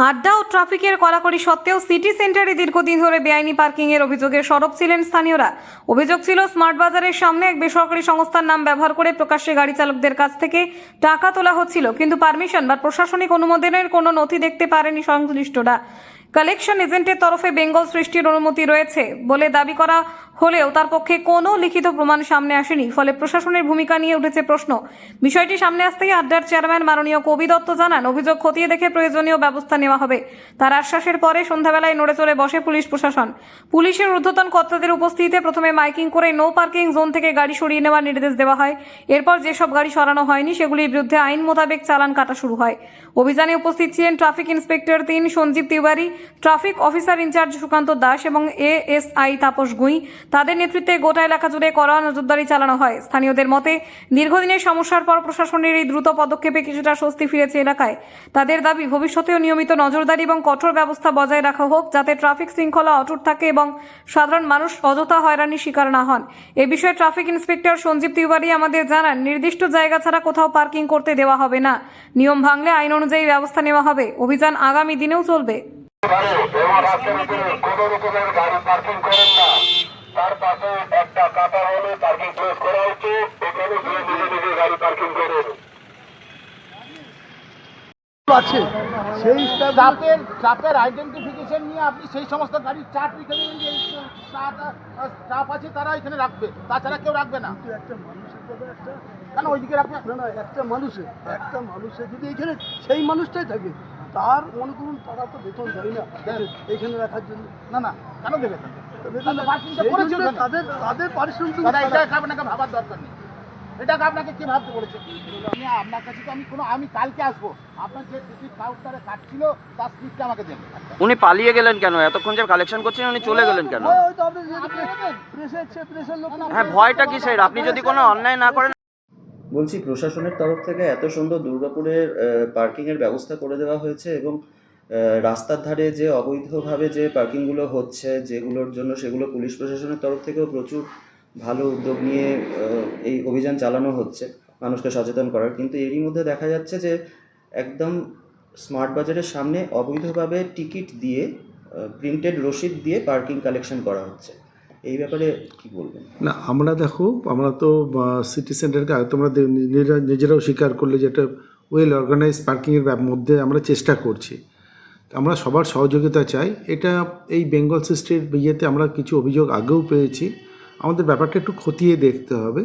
আড্ডা ও ট্রাফিকের কড়াকড়ি সত্ত্বেও সিটি সেন্টারে দীর্ঘদিন ধরে বেআইনি পার্কিংয়ের অভিযোগে সরব ছিলেন স্থানীয়রা। অভিযোগ ছিল স্মার্ট বাজারের সামনে এক বেসরকারি সংস্থার নাম ব্যবহার করে প্রকাশ্যে গাড়ি চালকদের কাছ থেকে টাকা তোলা হচ্ছিল, কিন্তু পারমিশন বা প্রশাসনিক অনুমোদনের কোনো নথি দেখতে পারেনি সংশ্লিষ্টরা। কালেকশন এজেন্টের তরফে বেঙ্গল সৃষ্টির অনুমতি রয়েছে বলে দাবি করা হলেও তার পক্ষে কোনো লিখিত প্রমাণ সামনে আসেনি, ফলে প্রশাসনের ভূমিকা নিয়ে উঠেছে প্রশ্ন। বিষয়টি সামনে আসতেই আড্ডার চেয়ারম্যান মাননীয় কবি দত্ত জানান, অভিযোগ খতিয়ে দেখে প্রয়োজনীয় ব্যবস্থা নেওয়া হবে। তার আশ্বাসের পরে সন্ধ্যাবেলায় নড়ে চড়ে বসে পুলিশ প্রশাসন। পুলিশের ঊর্ধ্বতন কর্তাদের উপস্থিতিতে প্রথমে মাইকিং করে নো পার্কিং জোন থেকে গাড়ি সরিয়ে নেওয়ার নির্দেশ দেওয়া হয়। এরপর যেসব গাড়ি সরানো হয়নি সেগুলির বিরুদ্ধে আইন মোতাবেক চালান কাটা শুরু হয়। অভিযানে উপস্থিত ছিলেন traffic inspector ৩ Sanjeev Tiwari, traffic officer in charge Sukanta Das এবং এএসআই তাপস গুঁই। তাদের নেতৃত্বে গোটা এলাকা জুড়ে কড়া নজরদারি চালানো হয়। স্থানীয়দের মতে, দীর্ঘদিনের সমস্যার পর প্রশাসনের এই দ্রুত পদক্ষেপে কিছুটা স্বস্তি ফিরেছে এলাকায়। তাদের দাবি, ভবিষ্যতেও নিয়মিত নজরদারি এবং কঠোর ব্যবস্থা বজায় রাখা হোক, যাতে ট্রাফিক শৃঙ্খলা অটুট থাকে এবং সাধারণ মানুষ অযথা হয়রানির শিকার না হন। এ বিষয়ে ট্রাফিক ইন্সপেক্টর সঞ্জীব তিওয়ারি আমাদের জানান, নির্দিষ্ট জায়গা ছাড়া কোথাও পার্কিং করতে দেওয়া হবে না। নিয়ম ভাঙলে আইন অনুযায়ী ব্যবস্থা নেওয়া হবে। অভিযান আগামী দিনেও চলবে। তার পাশে একটা কাটা হলে পার্কিং প্লেস করা হচ্ছে, এখানে নিজে গাড়ি পার্কিং করে আছে সেই চাপের আইডেন্টিফিকেশন নিয়ে আপনি সেই সমস্ত গাড়ির চার্ট লিখে দেবেন যে চাপ আছে তারা এখানে রাখবে, তাছাড়া কেউ রাখবে না। একটা মানুষের কথা একটা কেন ওইদিকে রাখবে না, একটা মানুষের যদি এখানে সেই মানুষটাই থাকে, তার মনে করুন তারা তো বেতন দেয় না এখানে রাখার জন্য। না কেন দেবে তাদের পারিশ্রমিক আপনাকে ভাবার দরকার নেই। এটাকে আপনাকে কি ভাবতে বলেছে? আপনার কাছে তো আমি কালকে আসবো, আপনার যে টিকিট কাউন্টারে কাটছিল তার স্লিপটা আমাকে দেন। উনি পালিয়ে গেলেন কেন? এতক্ষণ যে কালেকশন করছেন উনি চলে গেলেন কেন? হ্যাঁ, ভয়টা কিসের? আপনি যদি কোনো অন্যায় না করেন। বলছি, প্রশাসনের তরফ থেকে এত সুন্দর দুর্গাপুরের পার্কিংয়ের ব্যবস্থা করে দেওয়া হয়েছে এবং রাস্তার ধারে যে অবৈধভাবে যে পার্কিংগুলো হচ্ছে যেগুলোর জন্য, সেগুলো পুলিশ প্রশাসনের তরফ থেকেও প্রচুর ভালো উদ্যোগ নিয়ে এই অভিযান চালানো হচ্ছে মানুষকে সচেতন করার। কিন্তু এরই মধ্যে দেখা যাচ্ছে যে একদম স্মার্ট বাজারের সামনে অবৈধভাবে টিকিট দিয়ে, প্রিন্টেড রসিদ দিয়ে পার্কিং কালেকশন করা হচ্ছে। এই ব্যাপারে কি বলবেন? না, আমরা তো সিটি সেন্টারকে তোমরা নিজেরাও স্বীকার করলে যে এটা ওয়েল অর্গানাইজ পার্কিংয়ের মধ্যে আমরা চেষ্টা করছি। আমরা সবার সহযোগিতা চাই। এটা এই বেঙ্গল সৃষ্টির ইয়েতে আমরা কিছু অভিযোগ আগেও পেয়েছি, আমাদের ব্যাপারটা একটু খতিয়ে দেখতে হবে।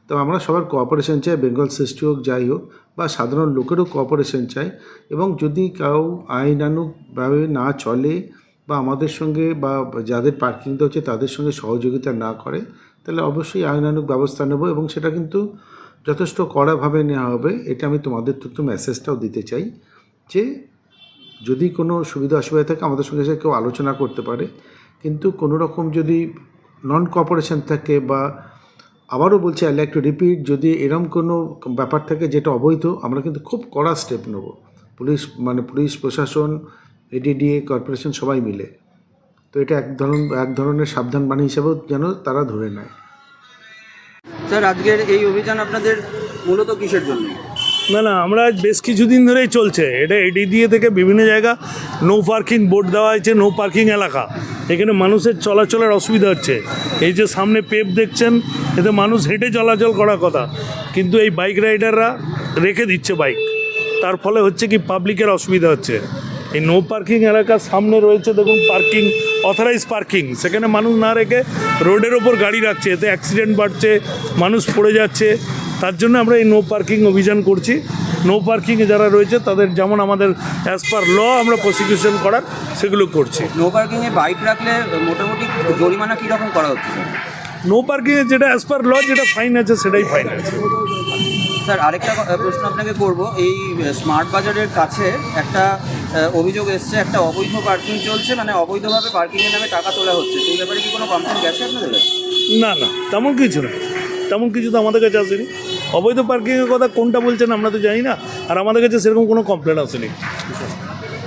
তো আমরা সবার কোঅপারেশন চাই, বেঙ্গল সৃষ্টি হোক যাই হোক, বা সাধারণ লোকেরও কোঅপারেশন চাই। এবং যদি কেউ আইনানুগভাবে না চলে বা আমাদের সঙ্গে বা যাদের পার্কিংটা হচ্ছে তাদের সঙ্গে সহযোগিতা না করে, তাহলে অবশ্যই আইনানুগ ব্যবস্থা নেব এবং সেটা কিন্তু যথেষ্ট কড়াভাবে নেওয়া হবে। এটা আমি তোমাদের তো মেসেজটাও দিতে চাই যে যদি কোনো সুবিধা অসুবিধা থাকে আমাদের সঙ্গে কেউ আলোচনা করতে পারে, কিন্তু কোনো রকম যদি নন কোঅপারেশন থাকে, বা আবারও বলছি, আই লাইক টু রিপিট, যদি এরকম কোনো ব্যাপার থাকে যেটা অবৈধ, আমরা কিন্তু খুব কড়া স্টেপ নেব। পুলিশ প্রশাসন, এডিডিএ, কর্পোরেশন সবাই মিলে। তো এটা এক ধরনের সাবধান বাণী হিসাবেও যেন তারা ধরে নেয়। স্যার, আজকের এই অভিযান আপনাদের মূলত কিসের জন্য? না, আমরা বেশ কিছুদিন ধরেই চলছে এটা। এডিডিএ থেকে বিভিন্ন জায়গা নো পার্কিং বোর্ড দেওয়া হয়েছে, নো পার্কিং এলাকা। এখানে মানুষের চলাচলের অসুবিধা হচ্ছে। এই যে সামনে পেভ দেখছেন, এতে মানুষ হেঁটে চলাচল করার কথা, কিন্তু এই বাইক রাইডাররা রেখে দিচ্ছে বাইক। তার ফলে হচ্ছে কি, পাবলিকের অসুবিধা হচ্ছে। এই নো পার্কিং এলাকার সামনে রয়েছে দেখুন পার্কিং, অথরাইজ পার্কিং, সেখানে মানুষ না রেখে রোডের ওপর গাড়ি রাখছে, এতে অ্যাক্সিডেন্ট বাড়ছে, মানুষ পড়ে যাচ্ছে। তার জন্য আমরা এই নো পার্কিং অভিযান করছি। নো পার্কিংয়ে যারা রয়েছে তাদের যেমন আমাদের অ্যাজ পার ল আমরা প্রসিকিউশন করার সেগুলো করছি। নো পার্কিংয়ে বাইক রাখলে মোটামুটি জরিমানা কীরকম করা হচ্ছে? নো পার্কিংয়ে যেটা অ্যাজ পার ল যেটা ফাইন আছে সেটাই ফাইন আছে। স্যার, আরেকটা প্রশ্ন আপনাকে করব। এই স্মার্ট বাজারের কাছে একটা অভিযোগ এসছে, একটা অবৈধ পার্কিং চলছে, মানে অবৈধভাবে পার্কিংয়ের নামে টাকা তোলা হচ্ছে। সেই ব্যাপারে কি কোনো কমপ্লেন গেছে আপনাদের? না, তেমন কিছু না, তেমন কিছু তো আমাদের কাছে আসেনি। অবৈধ পার্কিংয়ের কথা কোনটা বলছেন আমরা তো জানি না, আর আমাদের কাছে সেরকম কোনো কমপ্লেন আসেনি।